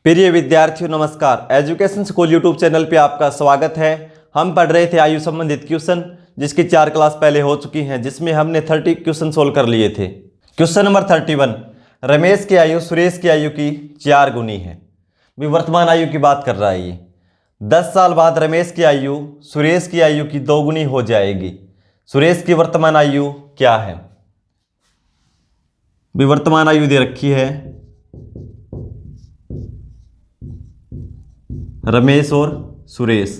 प्रिय विद्यार्थियों नमस्कार। एजुकेशन स्कूल यूट्यूब चैनल पे आपका स्वागत है। हम पढ़ रहे थे आयु संबंधित क्वेश्चन, जिसकी 4 क्लास पहले हो चुकी हैं, जिसमें हमने 30 क्वेश्चन सोल्व कर लिए थे। क्वेश्चन नंबर 31, रमेश की आयु सुरेश की आयु की 4 गुनी है। भी वर्तमान आयु की बात कर रहा है ये। 10 साल बाद रमेश की आयु सुरेश की आयु की 2 गुनी हो जाएगी। सुरेश की वर्तमान आयु क्या है? भी वर्तमान आयु दे रखी है रमेश और सुरेश।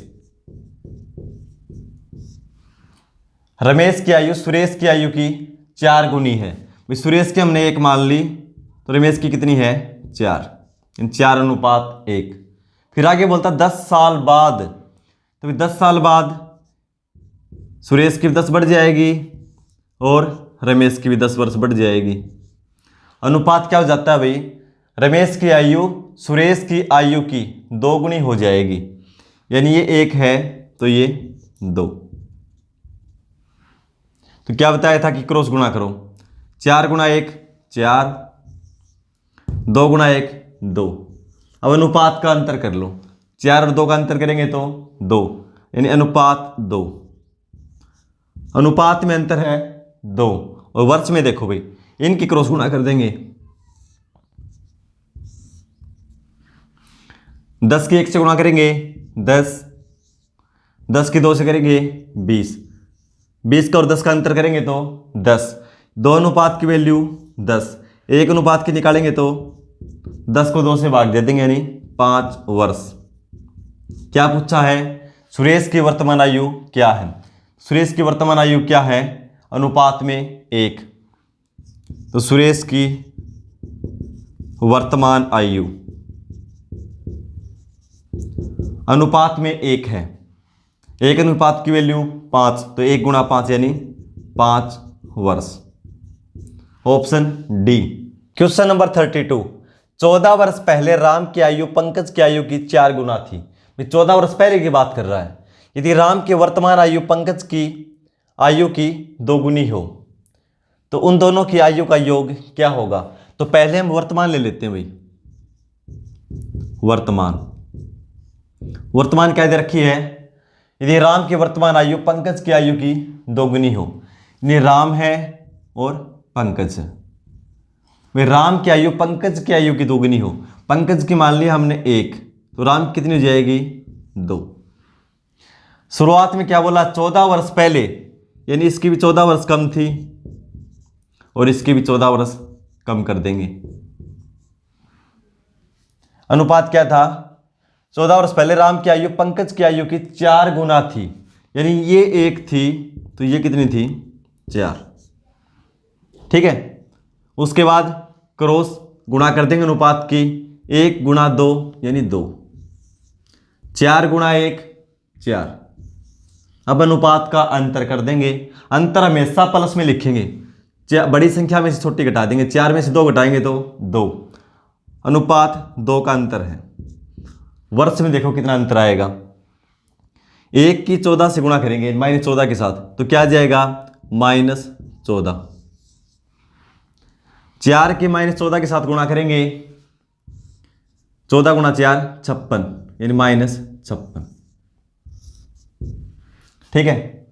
रमेश की आयु सुरेश की आयु की 4 गुनी है। भाई सुरेश की हमने 1 मान ली, तो रमेश की कितनी है? 4। 4:1। फिर आगे बोलता 10 साल बाद, तो 10 साल बाद सुरेश की 10 बढ़ जाएगी और रमेश की भी 10 वर्ष बढ़ जाएगी। अनुपात क्या हो जाता है भाई? रमेश की आयु सुरेश की आयु की 2 गुनी हो जाएगी। यानी ये 1 है तो ये 2। तो क्या बताया था कि क्रॉस गुणा करो। 4 गुणा 1 4, 2 गुणा 1 2। अब अनुपात का अंतर कर लो। 4 और 2 का अंतर करेंगे तो 2, यानी अनुपात 2। अनुपात में अंतर है 2 और वर्ष में देखो भाई, इनकी क्रॉस गुणा कर देंगे। 10 की 1 से गुणा करेंगे 10, 10 की 2 से करेंगे 20, 20 का और 10 का अंतर करेंगे तो 10। 2 अनुपात की वैल्यू 10, 1 अनुपात की निकालेंगे तो 10 को 2 से भाग दे देंगे, यानी 5 वर्ष। क्या पूछा है? सुरेश की वर्तमान आयु क्या है? सुरेश की वर्तमान आयु क्या है? अनुपात में 1। तो सुरेश की वर्तमान आयु अनुपात में 1 है। 1 अनुपात की वैल्यू 5, तो 1 गुणा 5 यानी 5 वर्ष। Option D. क्वेश्चन नंबर 32, 14 वर्ष पहले राम की आयु पंकज की आयु की 4 गुना थी। 14 वर्ष पहले की बात कर रहा है। यदि राम की वर्तमान आयु पंकज की आयु की 2 गुनी हो, तो उन दोनों की आयु का योग क्या होगा? तो पहले हम वर्तमान ले लेते हैं भाई। वर्तमान क्या दे रखी है? यदि राम की वर्तमान आयु पंकज की आयु की 2 गुनी हो, यानी राम है और पंकज है। वे राम की आयु पंकज की आयु की 2 गुनी हो। पंकज की मान ली हमने 1, तो राम की कितनी हो जाएगी? 2। शुरुआत में क्या बोला? 14 वर्ष पहले, यानी इसकी भी 14 वर्ष कम थी और इसकी भी 14 वर्ष कम कर देंगे। अनुपात क्या था? 14 वर्ष पहले राम की आयु पंकज की आयु की 4 गुना थी, यानी ये 1 थी तो ये कितनी थी? 4। ठीक है। उसके बाद क्रॉस गुणा कर देंगे अनुपात की। 1 गुणा 2 यानी 2, 4 गुणा 1 4। अब अनुपात का अंतर कर देंगे। अंतर हमेशा प्लस में लिखेंगे। बड़ी संख्या में से छोटी घटा देंगे। 4 में से 2 घटाएंगे तो 2। अनुपात 2 का अंतर है। वर्ष में देखो कितना अंतर आएगा। 1 की 14 से गुणा करेंगे -14 के साथ, तो क्या आ जाएगा? -14। 4 के -14 के साथ गुणा करेंगे, 14 गुणा 4 56, यानी -56। ठीक है।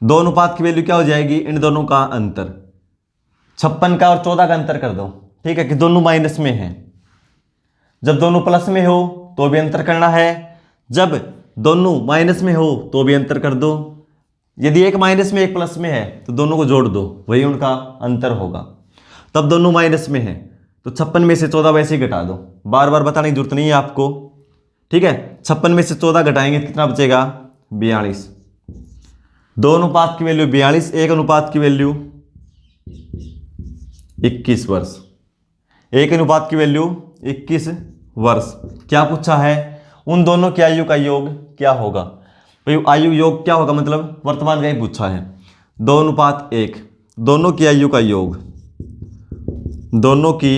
2 अनुपात की वैल्यू क्या हो जाएगी? इन दोनों का अंतर 56 का और 14 का अंतर कर दो। ठीक है, कि दोनों माइनस में हैं। जब दोनों प्लस में हो तो भी अंतर करना है, जब दोनों माइनस में हो तो भी अंतर कर दो। यदि एक माइनस में एक प्लस में है तो दोनों को जोड़ दो, वही उनका अंतर होगा। तब दोनों माइनस में है तो 56 में से 14 वैसे ही घटा दो। बार बार बताने की जरूरत नहीं है आपको। ठीक है। 56 में से 14 घटाएंगे तो कितना बचेगा? 42। 2 अनुपात की वैल्यू 42, 1 अनुपात की वैल्यू 21 वर्ष। 1 अनुपात की वैल्यू 21 वर्ष। क्या पूछा है? उन दोनों की आयु का योग क्या होगा? भाई आयु योग क्या होगा? मतलब वर्तमान का ही पूछा है। 2:1, दोनों की आयु का योग, दोनों की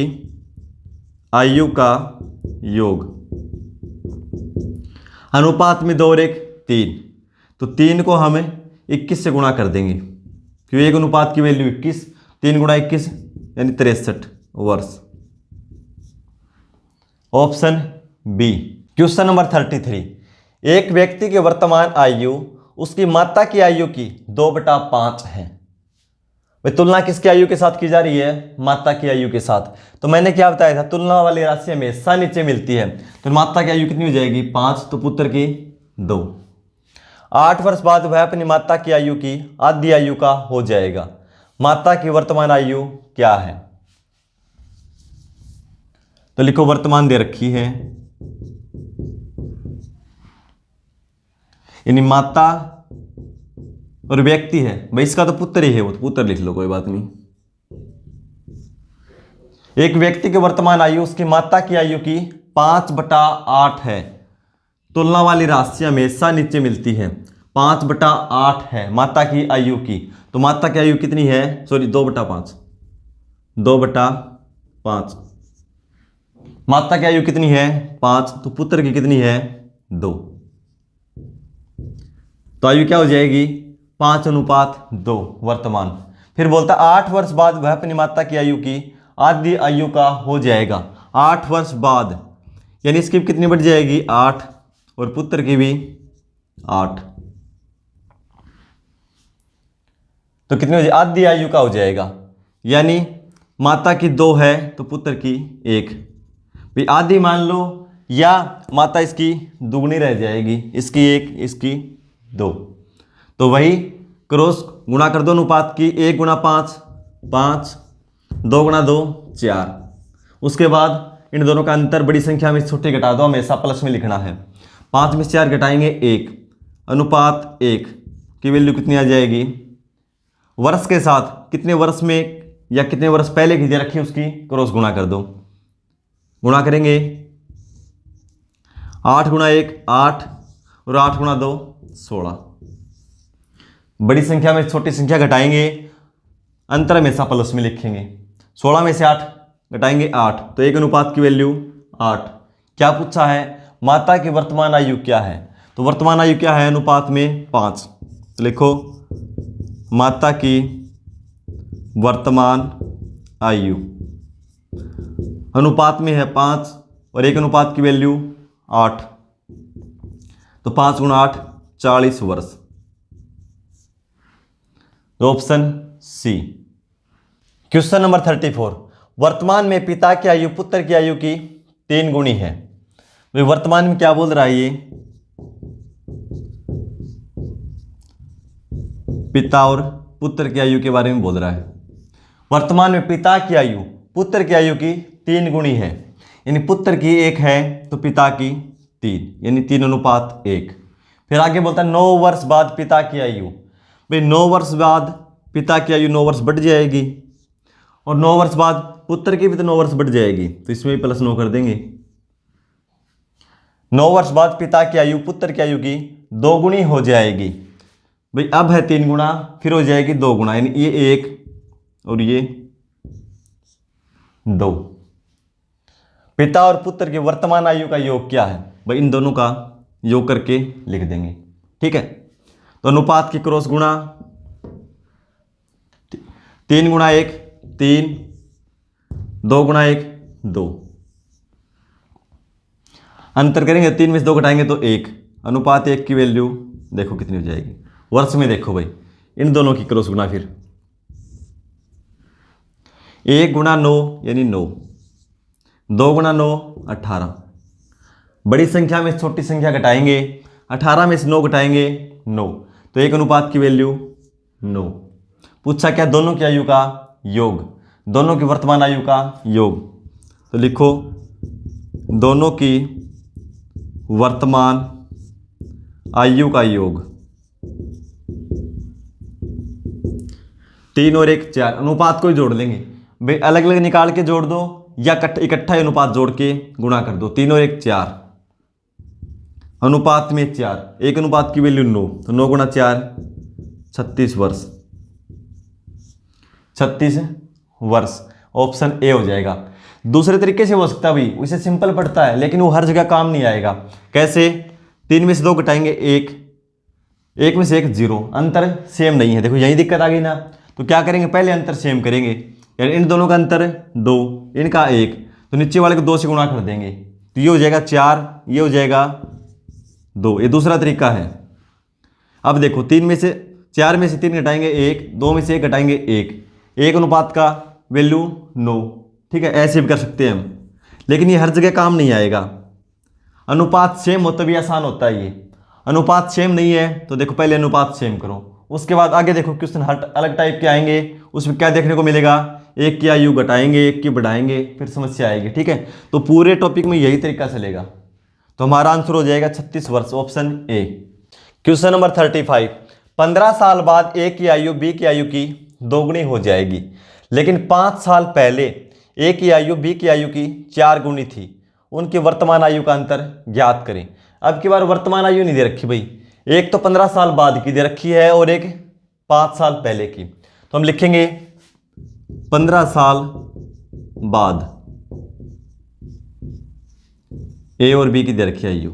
आयु का योग। अनुपात में 2 और 1 3, तो 3 को हमें 21 से गुणा कर देंगे, क्योंकि 1 अनुपात की वैल्यू 21, 3 गुणा 21 यानी 63 वर्ष। Option B. क्वेश्चन नंबर 33, एक व्यक्ति की वर्तमान आयु उसकी माता की आयु की 2/5 है। भाई तुलना किसकी आयु के साथ की जा रही है? माता की आयु के साथ। तो मैंने क्या बताया था, तुलना वाली राशि हमेशा नीचे मिलती है। तो माता की आयु कितनी हो जाएगी? 5, तो पुत्र की 2। 8 वर्ष बाद वह अपनी माता की आयु की आधी आयु का हो जाएगा। माता की वर्तमान आयु क्या है? तो लिखो, वर्तमान दे रखी है, यानी माता और व्यक्ति है, भाई इसका तो पुत्र ही है, वो तो पुत्र लिख लो, कोई बात नहीं। एक व्यक्ति की वर्तमान आयु उसकी माता की आयु की 5/8 है। तुलना वाली राशि हमेशा नीचे मिलती है। 5/8 है माता की आयु की। तो माता की आयु कितनी है? सॉरी, 2/5। 2/5। माता की आयु कितनी है? 5। तो पुत्र की कितनी है? 2। तो आयु क्या हो जाएगी? 5:2 वर्तमान। फिर बोलता 8 वर्ष बाद वह अपनी माता की आयु की आधी आयु का हो जाएगा। 8 वर्ष बाद, यानी इसकी कितनी बढ़ जाएगी? 8, और पुत्र की भी 8। तो कितनी हो जाएगी? आधी आयु का हो जाएगा। यानी माता की 2 है तो पुत्र की 1। भाई आधी मान लो, या माता इसकी दुगनी रह जाएगी, इसकी 1, इसकी 2। तो वही क्रॉस गुणा कर दो अनुपात की। 1 × 5 5, 2 × 2 4। उसके बाद इन दोनों का अंतर बड़ी संख्या में छोटे घटा दो, हमेशा प्लस में लिखना है। 5 में से 4 घटाएंगे 1, अनुपात 1 की वैल्यू कितनी आ जाएगी? वर्ष के साथ कितने वर्ष में या कितने वर्ष पहले की दे रखी उसकी क्रॉस गुणा कर दो। गुणा करेंगे 8 × 1 8, और 8 × 2 16। बड़ी संख्या में छोटी संख्या घटाएंगे, अंतर हमेशा प्लस में लिखेंगे। 16 में से 8 घटाएंगे 8, तो 1 अनुपात की वैल्यू 8। क्या पूछा है? माता की वर्तमान आयु क्या है? तो वर्तमान आयु क्या है? अनुपात में 5। तो लिखो, माता की वर्तमान आयु अनुपात में है 5, और 1 अनुपात की वैल्यू 8। तो 5 × 8 40 वर्ष। तो ऑप्शन सी। क्वेश्चन नंबर 34, वर्तमान में पिता की आयु पुत्र की आयु की 3 गुणी है। भाई वर्तमान में क्या बोल रहा है ये? पिता और पुत्र की आयु के बारे में बोल रहा है। वर्तमान में पिता की आयु पुत्र की आयु की 3 गुणी है, यानी पुत्र की 1 है तो पिता की 3, यानी 3:1। फिर आगे बोलता है 9 वर्ष बाद पिता की आयु। भाई 9 वर्ष बाद पिता की आयु 9 वर्ष बढ़ जाएगी, और 9 वर्ष बाद पुत्र की भी तो 9 वर्ष बढ़ जाएगी, तो इसमें भी +9 कर देंगे। 9 वर्ष बाद पिता की आयु पुत्र की आयु की 2 गुणी हो जाएगी। भाई अब है 3 गुणा, फिर हो जाएगी 2 गुणा, यानी ये 1 और ये 2। पिता और पुत्र की वर्तमान आयु का योग क्या है? भाई इन दोनों का योग करके लिख देंगे, ठीक है। तो अनुपात की क्रॉस गुणा, 3 × 1 3, 2 × 1 2। अंतर करेंगे, 3 में से 2 घटाएंगे तो 1, अनुपात 1 की वैल्यू देखो कितनी हो जाएगी। वर्ष में देखो भाई, इन दोनों की क्रॉस गुणा, फिर 1 × 9 यानी 9, 2 × 9 18। बड़ी संख्या में छोटी संख्या घटाएंगे, 18 में से 9 घटाएंगे 9, तो 1 अनुपात की वैल्यू 9। पूछा क्या? दोनों की आयु का योग, दोनों की वर्तमान आयु का योग। तो लिखो, दोनों की वर्तमान आयु का योग। 3 और 1 4, अनुपात को ही जोड़ लेंगे भाई, अलग अलग निकाल के जोड़ दो या इकट्ठा अनुपात जोड़ के गुणा कर दो। 3 और 1 4, अनुपात में 4, 1 अनुपात की वैल्यू 9, तो 9 × 4 36 वर्ष। 36 वर्ष ऑप्शन ए हो जाएगा। दूसरे तरीके से हो सकता है भाई, उसे सिंपल पड़ता है लेकिन वो हर जगह काम नहीं आएगा। कैसे? 3 में से 2 घटाएंगे 1, 1 में से 1 0, अंतर सेम नहीं है। देखो यही दिक्कत आ गई ना, तो क्या करेंगे? पहले अंतर सेम करेंगे, यानी इन दोनों का अंतर 2, इनका 1, तो नीचे वाले को 2 से गुणा कर देंगे, तो ये हो जाएगा 4, ये हो जाएगा 2। ये दूसरा तरीका है। अब देखो 3 में से 4 में से 3 घटाएंगे 1, 2 में से 1 घटाएंगे 1 अनुपात का वैल्यू 9। ठीक है, ऐसे भी कर सकते हैं हम, लेकिन ये हर जगह काम नहीं आएगा। अनुपात सेम हो तभी आसान होता है। ये अनुपात सेम नहीं है तो देखो पहले अनुपात सेम करो, उसके बाद आगे देखो क्वेश्चन हट अलग टाइप के आएंगे, उसमें क्या देखने को मिलेगा, एक की आयु घटाएंगे, एक की बढ़ाएंगे, फिर समस्या आएगी। ठीक है, तो पूरे टॉपिक में यही तरीका चलेगा। तो हमारा आंसर हो जाएगा 36 वर्ष, ऑप्शन ए। क्वेश्चन नंबर 35, 15 साल बाद ए की आयु बी की आयु की दोगुनी हो जाएगी, लेकिन 5 साल पहले ए की आयु बी की आयु की 4 गुनी थी। उनकी वर्तमान आयु का अंतर ज्ञात करें। अब की बार वर्तमान आयु नहीं दे रखी भाई, एक तो 15 साल बाद की दे रखी है और एक 5 साल पहले की। तो हम लिखेंगे 15 साल बाद ए और बी की दे रखी आयु।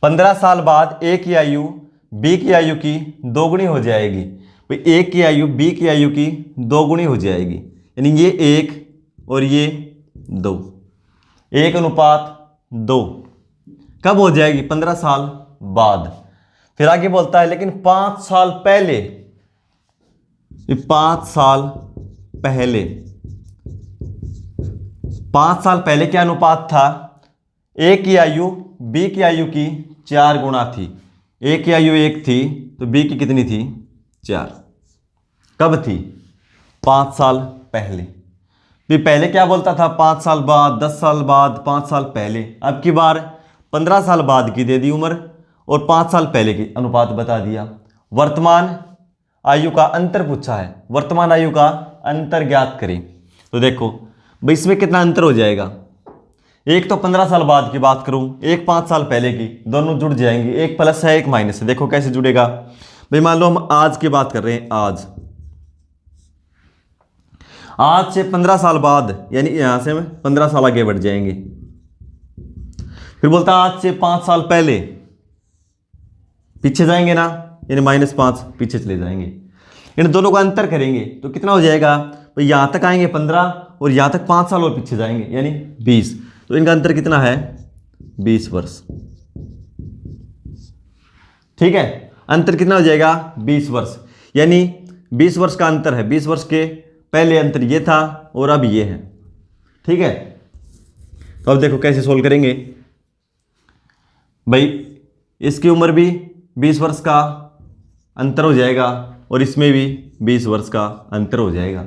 15 साल बाद ए की आयु बी की आयु की दोगुनी हो जाएगी। भाई ए की आयु बी की आयु की दोगुनी हो जाएगी, यानी ये 1 और ये 2, 1 अनुपात 2। कब हो जाएगी? 15 साल बाद। फिर आगे बोलता है लेकिन 5 साल पहले, 5 साल पहले, 5 साल पहले क्या अनुपात था? ए की आयु बी की आयु की 4 गुना थी। ए की आयु 1 थी तो बी की कितनी थी? 4। कब थी? 5 साल पहले। भी पहले क्या बोलता था? 5 साल बाद, 10 साल बाद, 5 साल पहले। अब की बार 15 साल बाद की दे दी उम्र और 5 साल पहले की अनुपात बता दिया। वर्तमान आयु का अंतर पूछा है, वर्तमान आयु का अंतर ज्ञात करें। तो देखो भाई इसमें कितना अंतर हो जाएगा। एक तो 15 साल बाद की बात करूं, एक 5 साल पहले की, दोनों जुड़ जाएंगे। एक प्लस है एक माइनस है। देखो कैसे जुड़ेगा भाई। मान लो हम आज की बात कर रहे हैं, आज से 15 साल बाद, यानी यहां से हम 15 साल आगे बढ़ जाएंगे। फिर बोलता आज से 5 साल पहले, पीछे जाएंगे ना, यानी -5 पीछे चले जाएंगे। इन दोनों का अंतर करेंगे तो कितना हो जाएगा भाई? यहां तक आएंगे 15 और यहां तक 5 साल और पीछे जाएंगे, यानी 20। तो इनका अंतर कितना है? 20 वर्ष। ठीक है, अंतर कितना हो जाएगा? 20 वर्ष, यानी 20 वर्ष का अंतर है। 20 वर्ष के पहले अंतर ये था और अब ये है। ठीक है, तो अब देखो कैसे सोल्व करेंगे भाई। इसकी उम्र भी 20 वर्ष का अंतर हो जाएगा और इसमें भी 20 वर्ष का अंतर हो जाएगा,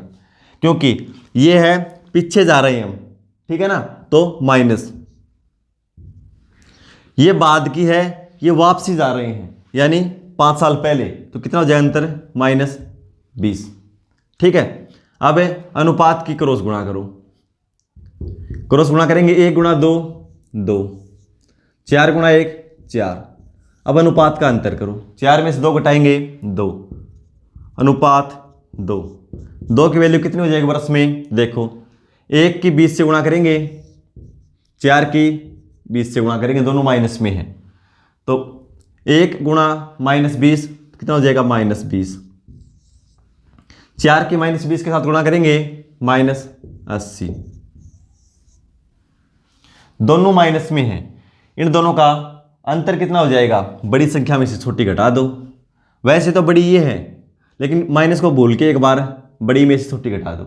क्योंकि ये है पीछे जा रहे हैं हम। ठीक है ना, तो माइनस, ये बाद की है, ये वापसी जा रहे हैं, यानी 5 साल पहले। तो कितना हो जाएगा अंतर? -20। ठीक है, अब अनुपात की क्रॉस गुणा करो। क्रॉस गुणा करेंगे 1 गुणा 2, 2, 4 गुणा 1, 4। अब अनुपात का अंतर करो, 4 में से 2 घटाएंगे 2, अनुपात 2। 2 की वैल्यू कितनी हो जाएगी वर्ष में? देखो 1 की 20 से गुणा करेंगे, 4 की 20 से गुणा करेंगे, दोनों माइनस में है। तो 1 गुणा -20 कितना हो जाएगा? -20। 4 की -20 के साथ गुणा करेंगे -80। दोनों माइनस में है, इन दोनों का अंतर कितना हो जाएगा? बड़ी संख्या में से छोटी घटा दो। वैसे तो बड़ी ये है, लेकिन माइनस को भूल के एक बार बड़ी में से छोटी घटा दो।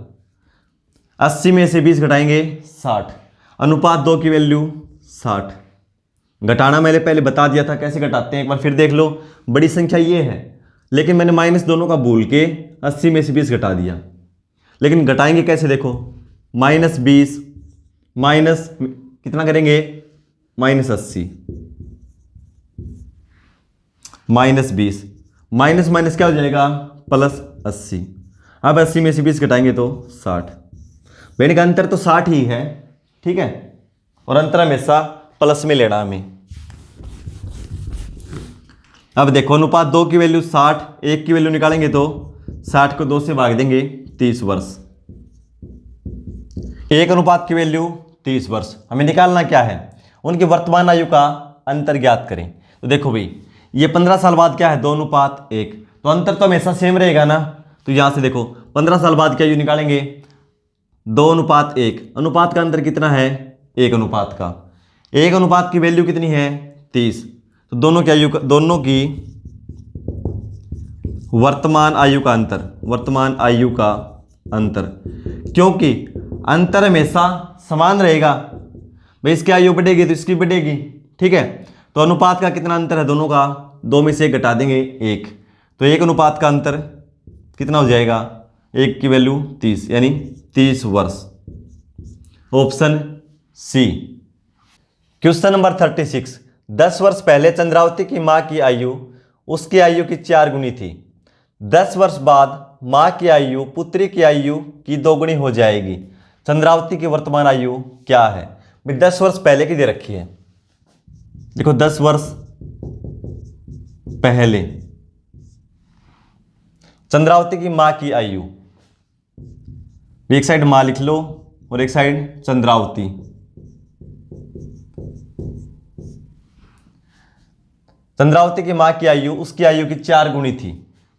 80 में से 20 घटाएंगे 60, अनुपात 2 की वैल्यू 60। घटाना मैंने पहले बता दिया था कैसे घटाते हैं, एक बार फिर देख लो। बड़ी संख्या ये है, लेकिन मैंने माइनस दोनों का भूल के 80 में से 20 घटा दिया। लेकिन घटाएंगे कैसे? देखो -20 माइनस कितना करेंगे? -80 -20 माइनस माइनस क्या हो जाएगा? +80। अब 80 में से 20 घटाएंगे तो 60। बेटे का अंतर तो 60 ही है। ठीक है, और अंतर हमेशा प्लस में लेना हमें। अब देखो अनुपात 2 की वैल्यू 60, 1 की वैल्यू निकालेंगे तो 60 को 2 से भाग देंगे, 30 वर्ष। 1 अनुपात की वैल्यू 30 वर्ष। हमें निकालना क्या है? उनकी वर्तमान आयु का अंतर ज्ञात करें। तो देखो भाई ये 15 साल बाद क्या है? 2 अनुपात 1। तो अंतर तो हमेशा सेम रहेगा ना। तो यहां से देखो 15 साल बाद की आयु निकालेंगे, 2 अनुपात 1। अनुपात का अंतर कितना है? 1 अनुपात का। 1 अनुपात की वैल्यू कितनी है 30। तो दोनों की वर्तमान आयु का अंतर, क्योंकि अंतर हमेशा समान रहेगा भाई, इसकी आयु बढ़ेगी तो इसकी बढ़ेगी, ठीक है। तो अनुपात का कितना अंतर है दोनों का, 2 में से 1 घटा देंगे 1, तो 1 अनुपात का अंतर कितना हो जाएगा, 1 की वैल्यू 30 यानी 30 वर्ष। Option C. Question number 36। 10 वर्ष पहले चंद्रावती की मां की आयु उसकी आयु की 4 गुनी थी। 10 वर्ष बाद मां की आयु पुत्री की आयु की 2 गुनी हो जाएगी। चंद्रावती की वर्तमान आयु क्या है। 10 वर्ष पहले की दे रखी है, देखो 10 वर्ष पहले चंद्रावती की मां की आयु, एक साइड मां लिख लो और एक साइड चंद्रावती। चंद्रावती की मां की आयु उसकी आयु की 4 गुनी थी।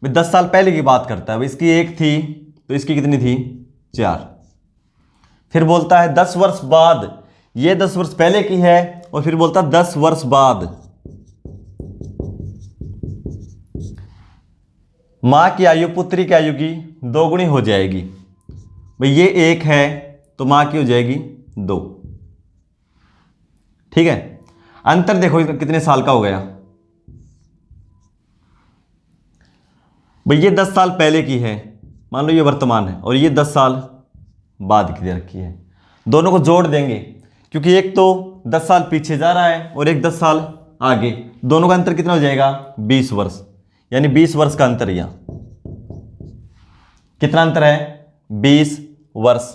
10 साल पहले की बात करता है, इसकी 1 थी तो इसकी कितनी थी 4। फिर बोलता है 10 वर्ष बाद, ये 10 वर्ष पहले की है और फिर बोलता है 10 वर्ष बाद मां की आयु पुत्री की आयु की 2 गुनी हो जाएगी। भाई ये 1 है तो मां की हो जाएगी 2, ठीक है। अंतर देखो कितने साल का हो गया भाई, ये 10 साल पहले की है, मान लो ये वर्तमान है, और ये 10 साल बाद की दे रखी है। दोनों को जोड़ देंगे क्योंकि एक तो 10 साल पीछे जा रहा है और एक 10 साल आगे, दोनों का अंतर कितना हो जाएगा 20 वर्ष, यानी 20 वर्ष का अंतर। यहां कितना अंतर है 20 वर्ष।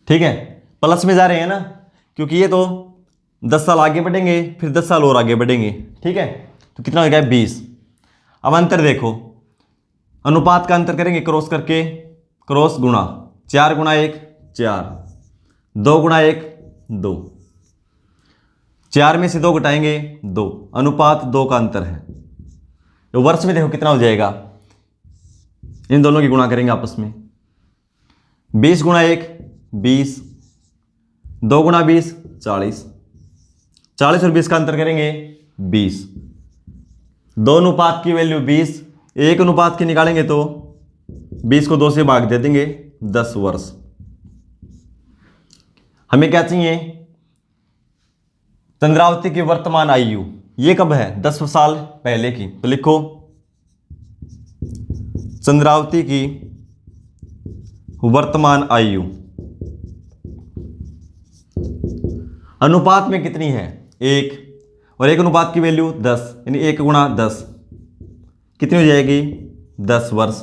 ठीक है, प्लस में जा रहे हैं ना, क्योंकि ये तो 10 साल आगे बढ़ेंगे फिर 10 साल और आगे बढ़ेंगे, ठीक है। तो कितना हो गया 20। अब अंतर देखो, अनुपात का अंतर करेंगे क्रॉस करके, क्रॉस गुणा 4 गुणा 1 4, 2 गुणा 1 2, 4 में से 2 घटाएंगे 2, अनुपात 2 का अंतर है। तो वर्ष में देखो कितना हो जाएगा, इन दोनों की गुणा करेंगे आपस में, 20 गुणा 1 20, 2 गुणा 20 40, 40 और 20 का अंतर करेंगे 20। 2 अनुपात की वैल्यू 20, 1 अनुपात की निकालेंगे तो 20 को 2 से भाग दे देंगे 10 वर्ष। हमें क्या चाहिए, चंद्रावती की वर्तमान आयु, ये कब है 10 साल पहले की, तो लिखो चंद्रावती की वर्तमान आयु अनुपात में कितनी है 1, और 1 अनुपात की वैल्यू 10, यानी 1 गुणा 10 कितनी हो जाएगी 10 वर्ष।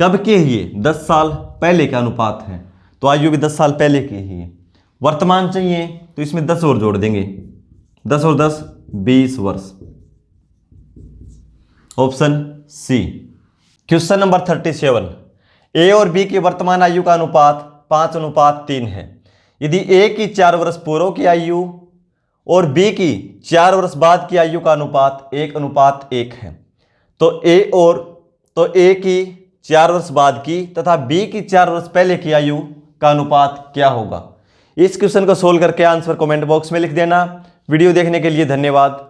कब के ही 10 साल पहले का अनुपात है, तो आयु भी 10 साल पहले की ही है। वर्तमान चाहिए तो इसमें 10 और जोड़ देंगे, 10 और 10 20 वर्ष। Option C. Question number 37। A और बी की वर्तमान आयु का अनुपात 5:3 है। यदि ए की 4 वर्ष पूर्व की आयु और बी की 4 वर्ष बाद की आयु का अनुपात 1:1 है, तो ए की 4 वर्ष बाद की तथा बी की 4 वर्ष पहले की आयु का अनुपात क्या होगा। इस क्वेश्चन को सोल्व करके आंसर कमेंट बॉक्स में लिख देना। वीडियो देखने के लिए धन्यवाद।